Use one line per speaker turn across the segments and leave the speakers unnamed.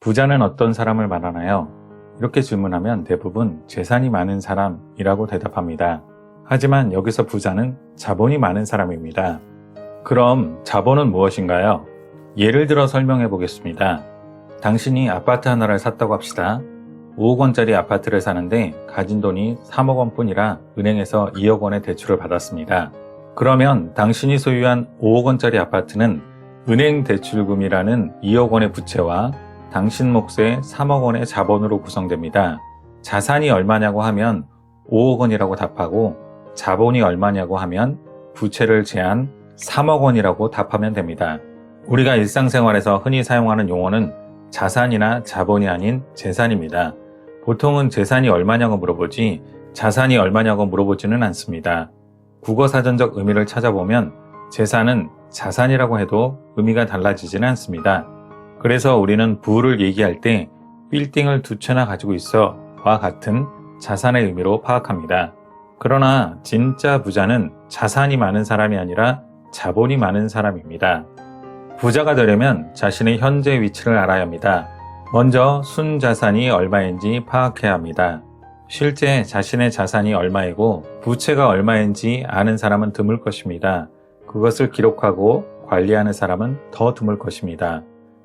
부자는 어떤 사람을 말하나요? 이렇게 질문하면 대부분 재산이 많은 사람이라고 대답합니다. 하지만 여기서 부자는 자본이 많은 사람입니다. 그럼 자본은 무엇인가요? 예를 들어 설명해 보겠습니다. 당신이 아파트 하나를 샀다고 합시다. 5억 원짜리 아파트를 사는데 가진 돈이 3억 원뿐이라 은행에서 2억 원의 대출을 받았습니다. 그러면 당신이 소유한 5억 원짜리 아파트는 은행 대출금이라는 2억 원의 부채와 당신 몫의 3억 원의 자본으로 구성됩니다. 자산이 얼마냐고 하면 5억 원이라고 답하고 자본이 얼마냐고 하면 부채를 제한 3억 원이라고 답하면 됩니다. 우리가 일상생활에서 흔히 사용하는 용어는 자산이나 자본이 아닌 재산입니다. 보통은 재산이 얼마냐고 물어보지 자산이 얼마냐고 물어보지는 않습니다. 국어사전적 의미를 찾아보면 재산은 자산이라고 해도 의미가 달라지지는 않습니다. 그래서 우리는 부를 얘기할 때 빌딩을 2채나 가지고 있어 와 같은 자산의 의미로 파악합니다. 그러나 진짜 부자는 자산이 많은 사람이 아니라 자본이 많은 사람입니다. 부자가 되려면 자신의 현재 위치를 알아야 합니다. 먼저 순자산이 얼마인지 파악해야 합니다. 실제 자신의 자산이 얼마이고 부채가 얼마인지 아는 사람은 드물 것입니다. 그것을 기록하고 관리하는 사람은 더 드물 것입니다.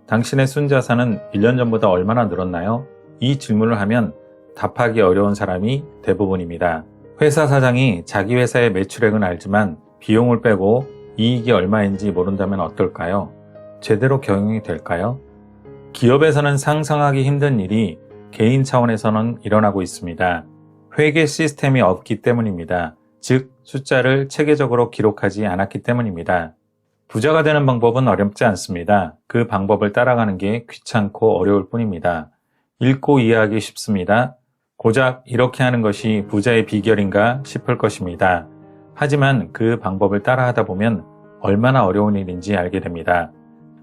당신의 순자산은 1년 전보다 얼마나 늘었나요? 이 질문을 하면 답하기 어려운 사람이 대부분입니다. 회사 사장이 자기 회사의 매출액은 알지만 비용을 빼고 이익이 얼마인지 모른다면 어떨까요? 제대로 경영이 될까요? 기업에서는 상상하기 힘든 일이 개인 차원에서는 일어나고 있습니다. 회계 시스템이 없기 때문입니다. 즉, 숫자를 체계적으로 기록하지 않았기 때문입니다. 부자가 되는 방법은 어렵지 않습니다. 그 방법을 따라가는 게 귀찮고 어려울 뿐입니다. 읽고 이해하기 쉽습니다. 고작 이렇게 하는 것이 부자의 비결인가 싶을 것입니다. 하지만 그 방법을 따라하다 보면 얼마나 어려운 일인지 알게 됩니다.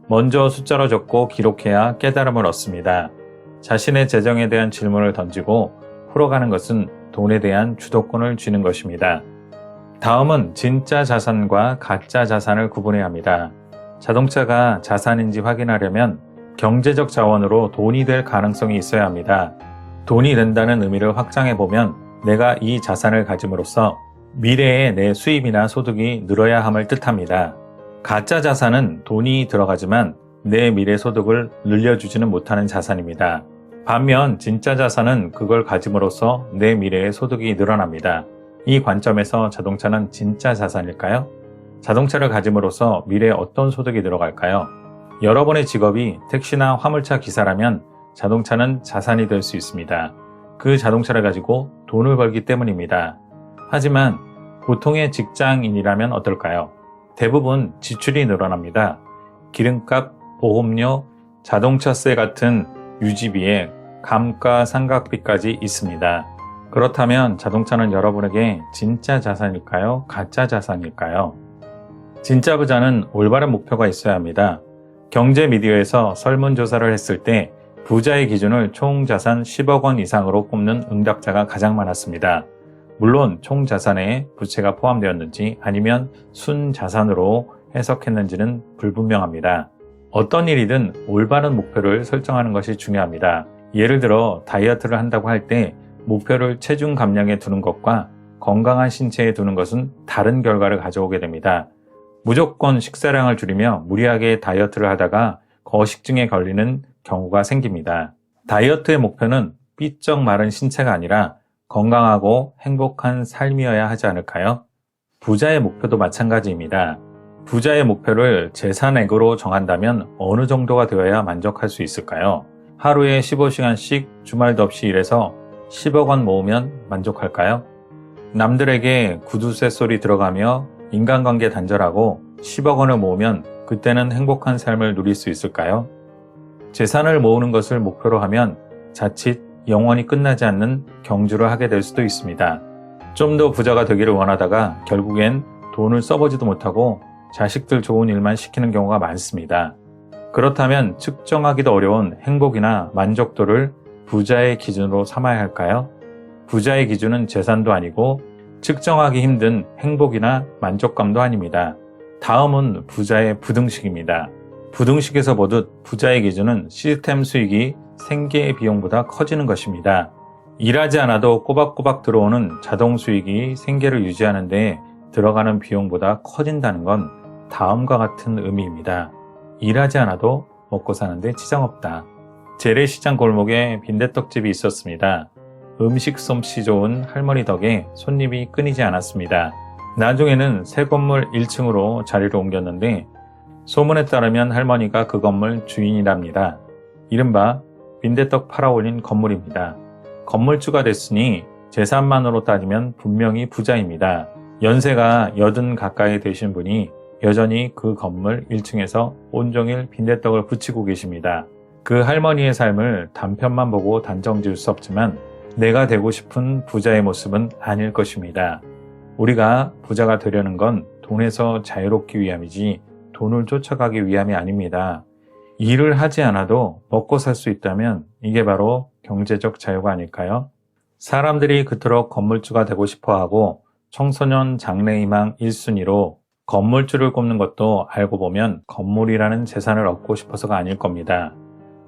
먼저 숫자로 적고 기록해야 깨달음을 얻습니다. 자신의 재정에 대한 질문을 던지고 풀어가는 것은 돈에 대한 주도권을 쥐는 것입니다. 다음은 진짜 자산과 가짜 자산을 구분해야 합니다. 자동차가 자산인지 확인하려면 경제적 자원으로 돈이 될 가능성이 있어야 합니다. 돈이 된다는 의미를 확장해보면 내가 이 자산을 가짐으로써 미래에 내 수입이나 소득이 늘어야 함을 뜻합니다. 가짜 자산은 돈이 들어가지만 내 미래 소득을 늘려주지는 못하는 자산입니다. 반면 진짜 자산은 그걸 가짐으로써 내 미래의 소득이 늘어납니다. 이 관점에서 자동차는 진짜 자산일까요? 자동차를 가짐으로써 미래에 어떤 소득이 들어갈까요? 여러분의 직업이 택시나 화물차 기사라면 자동차는 자산이 될 수 있습니다. 그 자동차를 가지고 돈을 벌기 때문입니다. 하지만 보통의 직장인이라면 어떨까요? 대부분 지출이 늘어납니다. 기름값, 보험료, 자동차세 같은 유지비에 감가상각비까지 있습니다. 그렇다면 자동차는 여러분에게 진짜 자산일까요? 가짜 자산일까요? 진짜 부자는 올바른 목표가 있어야 합니다. 경제 미디어에서 설문조사를 했을 때 부자의 기준을 총 자산 10억 원 이상으로 꼽는 응답자가 가장 많았습니다. 물론 총 자산에 부채가 포함되었는지 아니면 순자산으로 해석했는지는 불분명합니다. 어떤 일이든 올바른 목표를 설정하는 것이 중요합니다. 예를 들어 다이어트를 한다고 할 때 목표를 체중 감량에 두는 것과 건강한 신체에 두는 것은 다른 결과를 가져오게 됩니다. 무조건 식사량을 줄이며 무리하게 다이어트를 하다가 거식증에 걸리는 경우가 생깁니다. 다이어트의 목표는 삐쩍 마른 신체가 아니라 건강하고 행복한 삶이어야 하지 않을까요? 부자의 목표도 마찬가지입니다. 부자의 목표를 재산액으로 정한다면 어느 정도가 되어야 만족할 수 있을까요? 하루에 15시간씩 주말도 없이 일해서 10억 원 모으면 만족할까요? 남들에게 구두쇠 소리 들어가며 인간관계 단절하고 10억 원을 모으면 그때는 행복한 삶을 누릴 수 있을까요? 재산을 모으는 것을 목표로 하면 자칫 영원히 끝나지 않는 경주를 하게 될 수도 있습니다. 좀 더 부자가 되기를 원하다가 결국엔 돈을 써보지도 못하고 자식들 좋은 일만 시키는 경우가 많습니다. 그렇다면 측정하기도 어려운 행복이나 만족도를 부자의 기준으로 삼아야 할까요? 부자의 기준은 재산도 아니고 측정하기 힘든 행복이나 만족감도 아닙니다. 다음은 부자의 부등식입니다. 부등식에서 보듯 부자의 기준은 시스템 수익이 생계의 비용보다 커지는 것입니다. 일하지 않아도 꼬박꼬박 들어오는 자동 수익이 생계를 유지하는 데 들어가는 비용보다 커진다는 건 다음과 같은 의미입니다. 일하지 않아도 먹고 사는데 지장 없다. 재래시장 골목에 빈대떡집이 있었습니다. 음식 솜씨 좋은 할머니 덕에 손님이 끊이지 않았습니다. 나중에는 새 건물 1층으로 자리를 옮겼는데 소문에 따르면 할머니가 그 건물 주인이랍니다. 이른바 빈대떡 팔아올린 건물입니다. 건물주가 됐으니 재산만으로 따지면 분명히 부자입니다. 연세가 80 가까이 되신 분이 여전히 그 건물 1층에서 온종일 빈대떡을 부치고 계십니다. 그 할머니의 삶을 단편만 보고 단정 지을 수 없지만 내가 되고 싶은 부자의 모습은 아닐 것입니다. 우리가 부자가 되려는 건 돈에서 자유롭기 위함이지 돈을 쫓아가기 위함이 아닙니다. 일을 하지 않아도 먹고 살 수 있다면 이게 바로 경제적 자유가 아닐까요? 사람들이 그토록 건물주가 되고 싶어하고 청소년 장래희망 1순위로 건물주를 꼽는 것도 알고 보면 건물이라는 재산을 얻고 싶어서가 아닐 겁니다.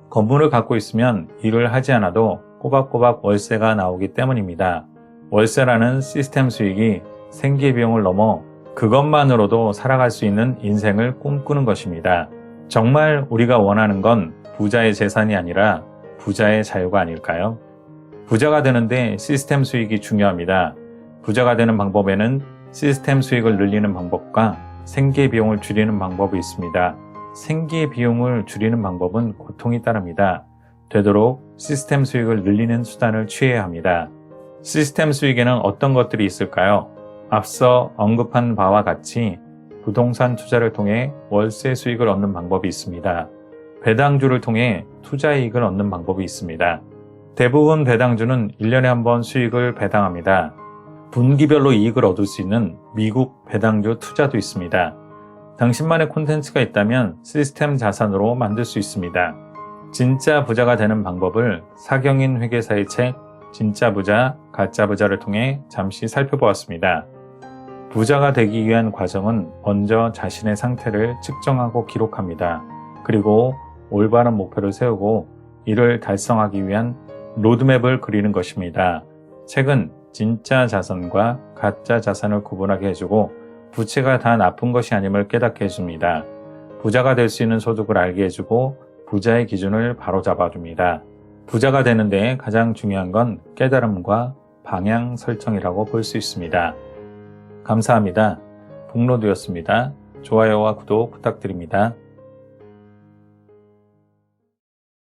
건물을 갖고 있으면 일을 하지 않아도 꼬박꼬박 월세가 나오기 때문입니다. 월세라는 시스템 수익이 생계 비용을 넘어 그것만으로도 살아갈 수 있는 인생을 꿈꾸는 것입니다. 정말 우리가 원하는 건 부자의 재산이 아니라 부자의 자유가 아닐까요? 부자가 되는데 시스템 수익이 중요합니다. 부자가 되는 방법에는 시스템 수익을 늘리는 방법과 생계 비용을 줄이는 방법이 있습니다. 생계 비용을 줄이는 방법은 고통이 따릅니다. 되도록 시스템 수익을 늘리는 수단을 취해야 합니다. 시스템 수익에는 어떤 것들이 있을까요? 앞서 언급한 바와 같이 부동산 투자를 통해 월세 수익을 얻는 방법이 있습니다. 배당주를 통해 투자 이익을 얻는 방법이 있습니다. 대부분 배당주는 1년에 한 번 수익을 배당합니다. 분기별로 이익을 얻을 수 있는 미국 배당주 투자도 있습니다. 당신만의 콘텐츠가 있다면 시스템 자산으로 만들 수 있습니다. 진짜 부자가 되는 방법을 사경인 회계사의 책 진짜 부자, 가짜 부자를 통해 잠시 살펴보았습니다. 부자가 되기 위한 과정은 먼저 자신의 상태를 측정하고 기록합니다. 그리고 올바른 목표를 세우고 이를 달성하기 위한 로드맵을 그리는 것입니다. 책은 진짜 자산과 가짜 자산을 구분하게 해주고 부채가 다 나쁜 것이 아님을 깨닫게 해줍니다. 부자가 될 수 있는 소득을 알게 해주고 부자의 기준을 바로잡아줍니다. 부자가 되는데 가장 중요한 건 깨달음과 방향 설정이라고 볼 수 있습니다. 감사합니다. 북로드였습니다. 좋아요와 구독 부탁드립니다.